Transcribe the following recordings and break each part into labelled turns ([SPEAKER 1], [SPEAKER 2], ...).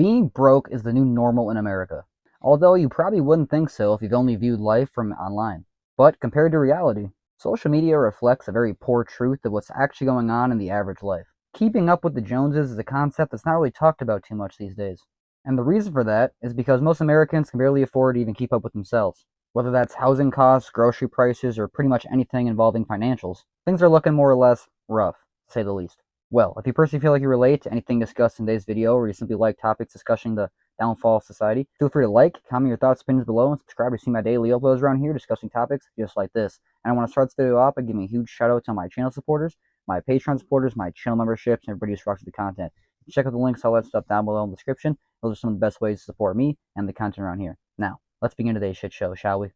[SPEAKER 1] Being broke is the new normal in America. Although you probably wouldn't think so if you've only viewed life from online. But compared to reality, social media reflects a very poor truth of what's actually going on in the average life. Keeping up with the Joneses is a concept that's not really talked about too much these days. And the reason for that is because most Americans can barely afford to even keep up with themselves. Whether that's housing costs, grocery prices, or pretty much anything involving financials, things are looking more or less rough, to say the least. Well, if you personally feel like you relate to anything discussed in today's video, or you simply like topics discussing the downfall of society, feel free to like, comment your thoughts, opinions below, and subscribe to see my daily uploads around here discussing topics just like this. And I want to start this video off by giving a huge shout out to my channel supporters, my Patreon supporters, my channel memberships, and everybody who rocks the content. Check out the links, all that stuff down below in the description. Those are some of the best ways to support me and the content around here. Now, let's begin today's shit show, shall we?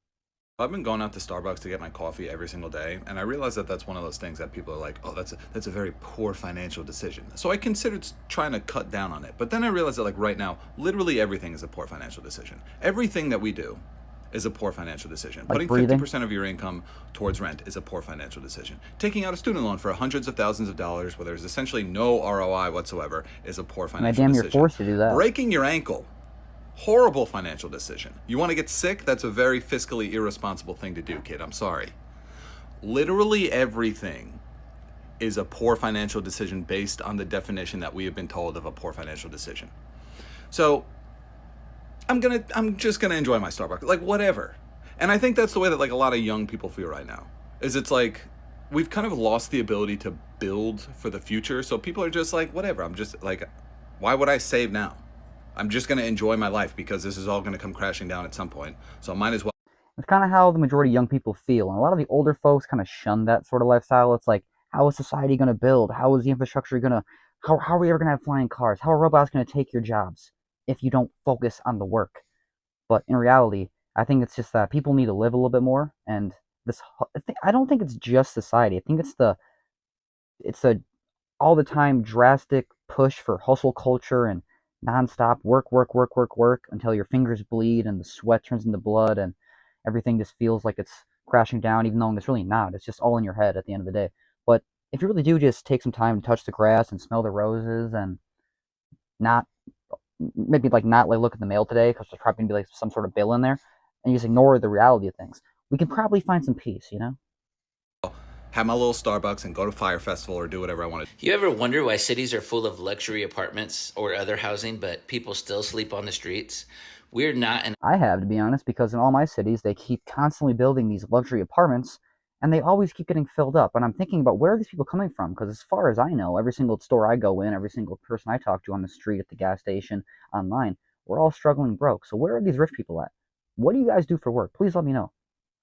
[SPEAKER 2] I've been going out to Starbucks to get my coffee every single day, and I realize that that's one of those things that people are like, oh, that's a very poor financial decision. So I considered trying to cut down on it, but then I realized that like right now, literally everything is a poor financial decision. Everything that we do is a poor financial decision.
[SPEAKER 1] Like
[SPEAKER 2] Putting
[SPEAKER 1] breathing?
[SPEAKER 2] 50% of your income towards rent is a poor financial decision. Taking out a student loan for hundreds of thousands of dollars where there's essentially no ROI whatsoever is a poor
[SPEAKER 1] And I
[SPEAKER 2] financial
[SPEAKER 1] damn
[SPEAKER 2] decision.
[SPEAKER 1] you're forced to do that.
[SPEAKER 2] Breaking your ankle, horrible financial decision. You want to get sick? That's a very fiscally irresponsible thing to do, kid. I'm sorry. Literally everything is a poor financial decision based on the definition that we have been told of a poor financial decision. So I'm just gonna enjoy my Starbucks, like whatever. And I think that's the way that like a lot of young people feel right now. Is it's like we've kind of lost the ability to build for the future. So people are just like, whatever. I'm just like, why would I save now? I'm just going to enjoy my life because this is all going to come crashing down at some point. So I might as well.
[SPEAKER 1] It's kind of how the majority of young people feel. And a lot of the older folks kind of shun that sort of lifestyle. It's like, how is society going to build? How is the infrastructure going to, how are we ever going to have flying cars? How are robots going to take your jobs if you don't focus on the work? But in reality, I think it's just that people need to live a little bit more. And I don't think it's just society. I think it's the all the time drastic push for hustle culture and nonstop work, work, work, work, work until your fingers bleed and the sweat turns into blood and everything just feels like it's crashing down, even though it's really not. It's just all in your head at the end of the day. But if you really do just take some time to touch the grass and smell the roses and not maybe like not like look at the mail today because there's probably gonna be like some sort of bill in there, and you just ignore the reality of things, we can probably find some peace, you know?
[SPEAKER 2] Have my little Starbucks and go to Fire Festival or do whatever I want to.
[SPEAKER 3] You ever wonder why cities are full of luxury apartments or other housing, but people still sleep on the streets? We're not an
[SPEAKER 1] I have, to be honest, because in all my cities, they keep constantly building these luxury apartments, and they always keep getting filled up. And I'm thinking about where are these people coming from? Because as far as I know, every single store I go in, every single person I talk to on the street, at the gas station, online, we're all struggling broke. So where are these rich people at? What do you guys do for work? Please let me know.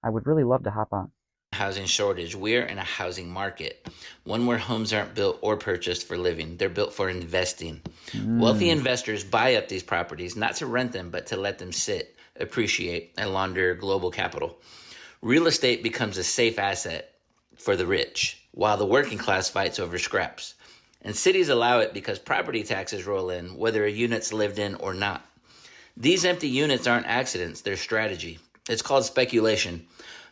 [SPEAKER 1] I would really love to hop on.
[SPEAKER 3] housing shortage. We're in a housing market, one where homes aren't built or purchased for living. They're built for investing. Wealthy investors buy up these properties, not to rent them, but to let them sit, appreciate, and launder global capital. Real estate becomes a safe asset for the rich, while the working class fights over scraps. And cities allow it because property taxes roll in, whether a unit's lived in or not. These empty units aren't accidents, they're strategy. It's called speculation.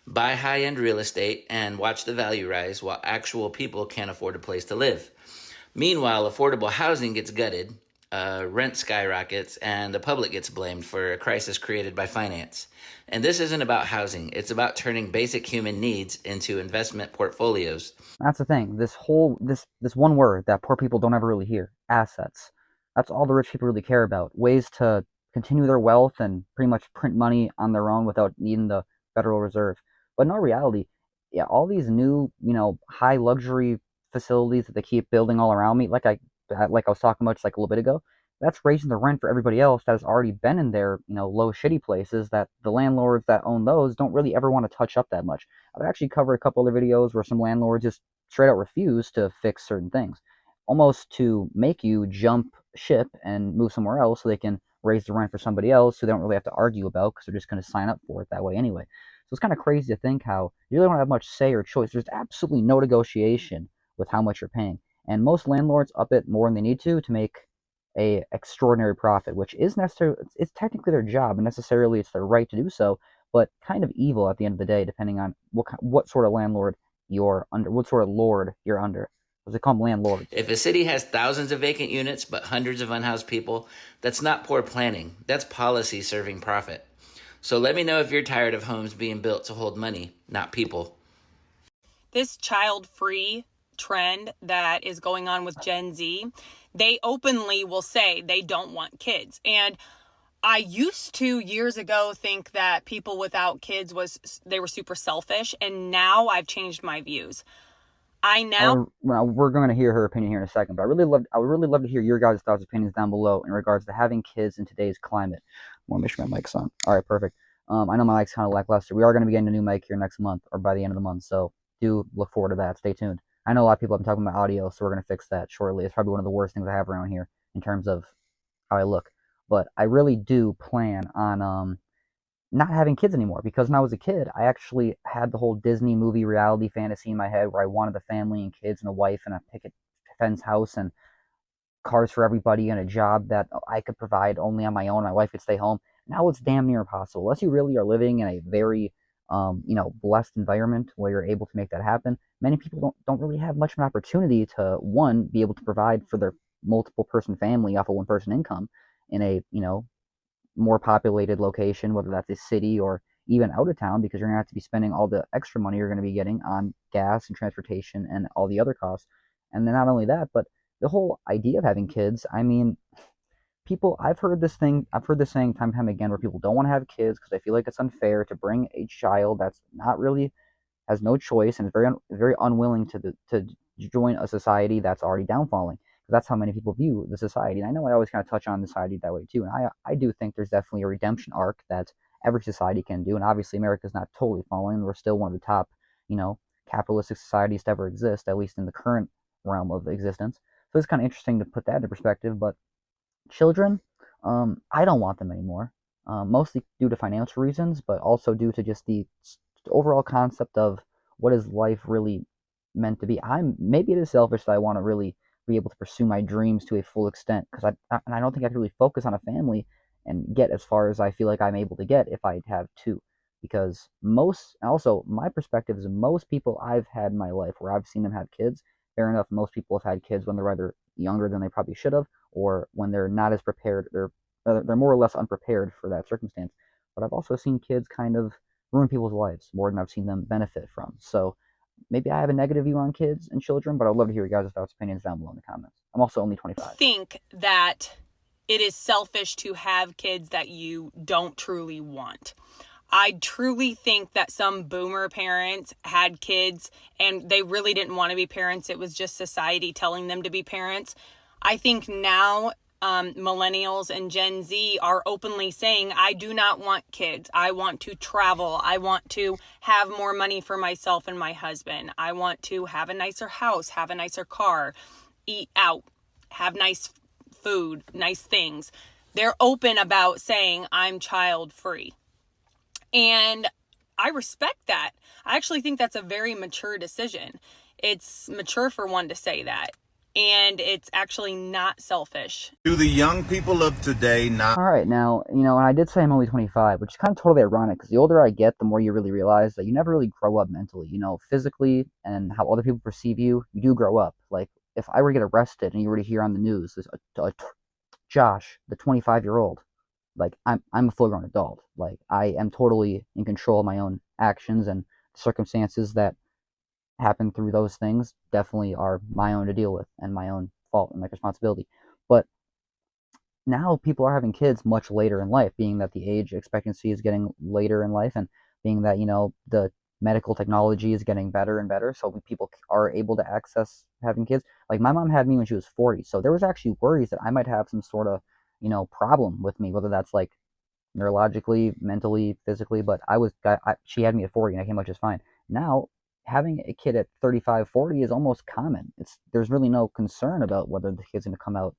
[SPEAKER 3] Buy high-end real estate and watch the value rise while actual people can't afford a place to live. Meanwhile, affordable housing gets gutted, rent skyrockets, and the public gets blamed for a crisis created by finance. And this isn't about housing. It's about turning basic human needs into investment portfolios.
[SPEAKER 1] That's the thing. This one word that poor people don't ever really hear: assets. That's all the rich people really care about. Ways to continue their wealth and pretty much print money on their own without needing the Federal Reserve. But in all reality, yeah, all these new, high luxury facilities that they keep building all around me, like I was talking about just like a little bit ago, that's raising the rent for everybody else that has already been in their, low shitty places that the landlords that own those don't really ever want to touch up that much. I've actually covered a couple other videos where some landlords just straight out refuse to fix certain things, almost to make you jump ship and move somewhere else so they can raise the rent for somebody else who they don't really have to argue about because they're just going to sign up for it that way anyway. So it's kind of crazy to think how you really don't have much say or choice. There's absolutely no negotiation with how much you're paying. And most landlords up it more than they need to make a extraordinary profit, which is necessary. It's technically their job, and necessarily it's their right to do so, but kind of evil at the end of the day, depending on what sort of landlord you're under, what sort of lord you're under. because they call them landlords.
[SPEAKER 3] If a city has thousands of vacant units but hundreds of unhoused people, that's not poor planning. That's policy serving profit. So let me know if you're tired of homes being built to hold money, not people.
[SPEAKER 4] This child free trend that is going on with Gen Z, they openly will say they don't want kids. And I used to years ago think that people without kids they were super selfish, and now I've changed my views. I now
[SPEAKER 1] Well, we're going to hear her opinion here in a second, but I would really love to hear your guys' thoughts, opinions down below in regards to having kids in today's climate. I want to make sure my mic's on. All right, perfect. I know my mic's kind of lackluster. We are going to be getting a new mic here next month or by the end of the month, so do look forward to that. Stay tuned. I know a lot of people have been talking about audio, so we're going to fix that shortly. It's probably one of the worst things I have around here in terms of how I look, but I really do plan on not having kids anymore because when I was a kid, I actually had the whole Disney movie reality fantasy in my head where I wanted a family and kids and a wife and a picket fence house and cars for everybody and a job that I could provide only on my own. My wife could stay home. Now it's damn near impossible unless you really are living in a very blessed environment where you're able to make that happen. Many people don't really have much of an opportunity to one be able to provide for their multiple person family off of one person income in a more populated location, whether that's a city or even out of town, because you're going to have to be spending all the extra money you're going to be getting on gas and transportation and all the other costs. And then not only that, but the whole idea of having kids, I mean, I've heard this saying time and time again where people don't want to have kids because they feel like it's unfair to bring a child that's not really has no choice and is very unwilling to join a society that's already downfalling. Because that's how many people view the society. And I know I always kind of touch on society that way too. And I do think there's definitely a redemption arc that every society can do. And obviously, America's not totally falling. We're still one of the top, you know, capitalistic societies to ever exist, at least in the current realm of existence. So it's kind of interesting to put that into perspective. But children, I don't want them anymore. Mostly due to financial reasons, but also due to just the overall concept of what is life really meant to be. Maybe it is selfish that I want to really be able to pursue my dreams to a full extent because and I don't think I could really focus on a family and get as far as I feel like I'm able to get if I have two. Because also my perspective is most people I've had in my life where I've seen them have kids. Fair enough, most people have had kids when they're either younger than they probably should have, or when they're not as prepared. They're more or less unprepared for that circumstance. But I've also seen kids kind of ruin people's lives more than I've seen them benefit from. So maybe I have a negative view on kids and children, but I'd love to hear your guys' thoughts, opinions down below in the comments. I'm also only 25.
[SPEAKER 4] think that it is selfish to have kids that you don't truly want. I truly think that some boomer parents had kids and they really didn't want to be parents. It was just society telling them to be parents. I think now millennials and Gen Z are openly saying, I do not want kids. I want to travel. I want to have more money for myself and my husband. I want to have a nicer house, have a nicer car, eat out, have nice food, nice things. They're open about saying, I'm child free. And I respect that. I actually think that's a very mature decision. It's mature for one to say that. And it's actually not selfish.
[SPEAKER 5] Do the young people of today not?
[SPEAKER 1] All right, now, and I did say I'm only 25, which is kind of totally ironic because the older I get, the more you really realize that you never really grow up mentally, physically and how other people perceive you. You do grow up. Like, if I were to get arrested and you were to hear on the news, Josh, the 25-year-old, like, I'm a full-grown adult. Like, I am totally in control of my own actions, and circumstances that happen through those things definitely are my own to deal with and my own fault and my responsibility. But now people are having kids much later in life, being that the age expectancy is getting later in life, and being that the medical technology is getting better and better, so people are able to access having kids. Like, my mom had me when she was 40, so there was actually worries that I might have some sort of problem with me, whether that's like neurologically, mentally, physically. But she had me at 40 and I came out just fine. Now having a kid at 35, 40 is almost common. There's really no concern about whether the kid's going to come out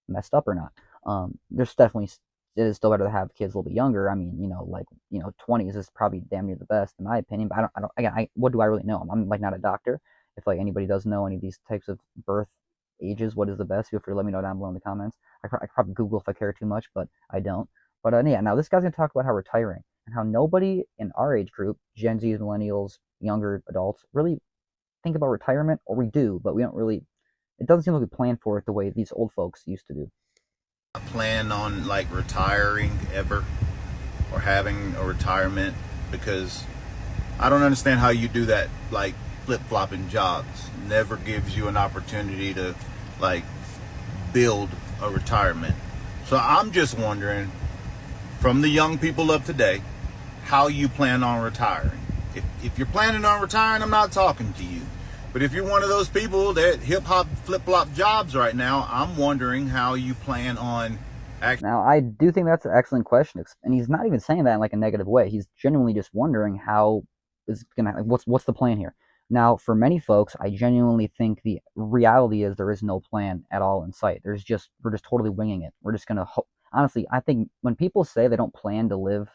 [SPEAKER 1] messed up or not. There's definitely it is still better to have kids a little bit younger. I mean, 20s is probably damn near the best in my opinion. But I don't. Again, what do I really know? I'm like not a doctor. If like anybody does know any of these types of birth ages, what is the best? Feel free to let me know down below in the comments. I could probably Google if I care too much, but I don't. But yeah, now this guy's gonna talk about how retiring and how nobody in our age group, Gen Zs, millennials, younger adults, really think about retirement, or we do, but we don't really. It doesn't seem like we plan for it the way these old folks used to do.
[SPEAKER 5] plan on like retiring ever or having a retirement because I don't understand how you do that. Like flip flopping jobs never gives you an opportunity to like build a retirement. So I'm just wondering from the young people of today how you plan on retiring. If you're planning on retiring, I'm not talking to you. But if you're one of those people that hip hop flip flop jobs right now, I'm wondering how you plan on actually.
[SPEAKER 1] Now, I do think that's an excellent question, and he's not even saying that in like a negative way. He's genuinely just wondering how is gonna like, what's the plan here. Now, for many folks, I genuinely think the reality is there is no plan at all in sight. We're just totally winging it. We're just gonna honestly. I think when people say they don't plan to live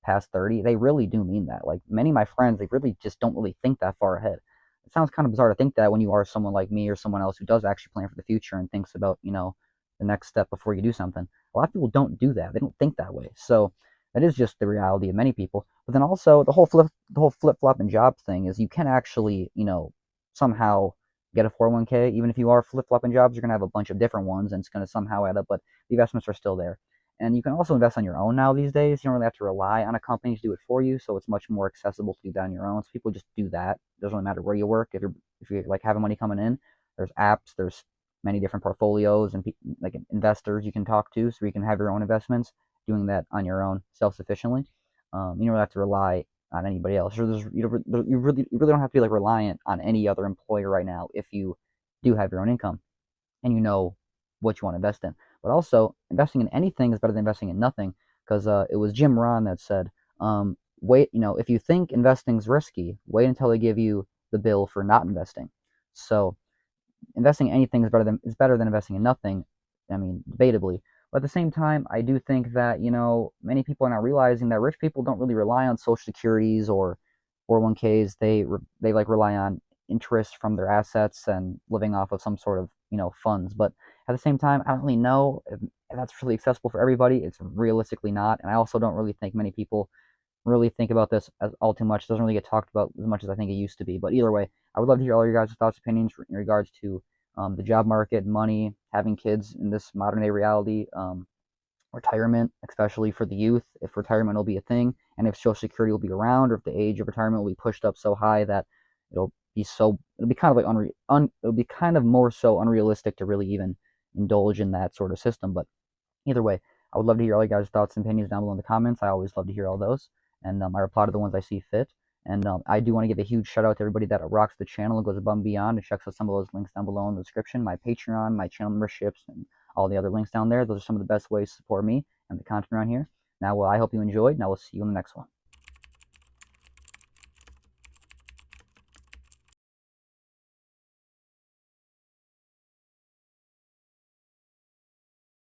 [SPEAKER 1] past 30, they really do mean that. Like many of my friends, they really just don't really think that far ahead. It sounds kind of bizarre to think that when you are someone like me or someone else who does actually plan for the future and thinks about the next step before you do something. A lot of people don't do that. They don't think that way. So that is just the reality of many people. But then also the whole flip flop and job thing is you can actually somehow get a 401k. Even if you are flip flopping jobs, you're gonna have a bunch of different ones, and it's gonna somehow add up. But the investments are still there. And you can also invest on your own now these days. You don't really have to rely on a company to do it for you, so it's much more accessible to do that on your own. So people just do that. It doesn't really matter where you work. If you're like having money coming in, there's apps, there's many different portfolios and like investors you can talk to, so you can have your own investments. Doing that on your own self sufficiently, you don't have to rely on anybody else. Or you really don't have to be like reliant on any other employer right now if you do have your own income and you know what you want to invest in. But also, investing in anything is better than investing in nothing because it was Jim Rohn that said, wait, if you think investing's risky, wait until they give you the bill for not investing. So investing in anything is better than investing in nothing. I mean, debatably. But at the same time, I do think that many people are not realizing that rich people don't really rely on social securities or 401ks. They like rely on interest from their assets and living off of some sort of funds. But at the same time, I don't really know if that's really accessible for everybody. It's realistically not, and I also don't really think many people really think about this as all too much. It doesn't really get talked about as much as I think it used to be. But either way, I would love to hear all your guys' thoughts, opinions in regards to the job market, money, having kids in this modern day reality, retirement, especially for the youth, if retirement will be a thing, and if Social Security will be around, or if the age of retirement will be pushed up so high that it'll be kind of like it'll be kind of more so unrealistic to really even indulge in that sort of system. But either way, I would love to hear all you guys' thoughts and opinions down below in the comments. I always love to hear all those, and I reply to the ones I see fit. And I do want to give a huge shout out to everybody that rocks the channel and goes above and beyond and checks out some of those links down below in the description. My Patreon, my channel memberships, and all the other links down there. Those are some of the best ways to support me and the content around here. Now, I hope you enjoyed, and I will see you in the next one.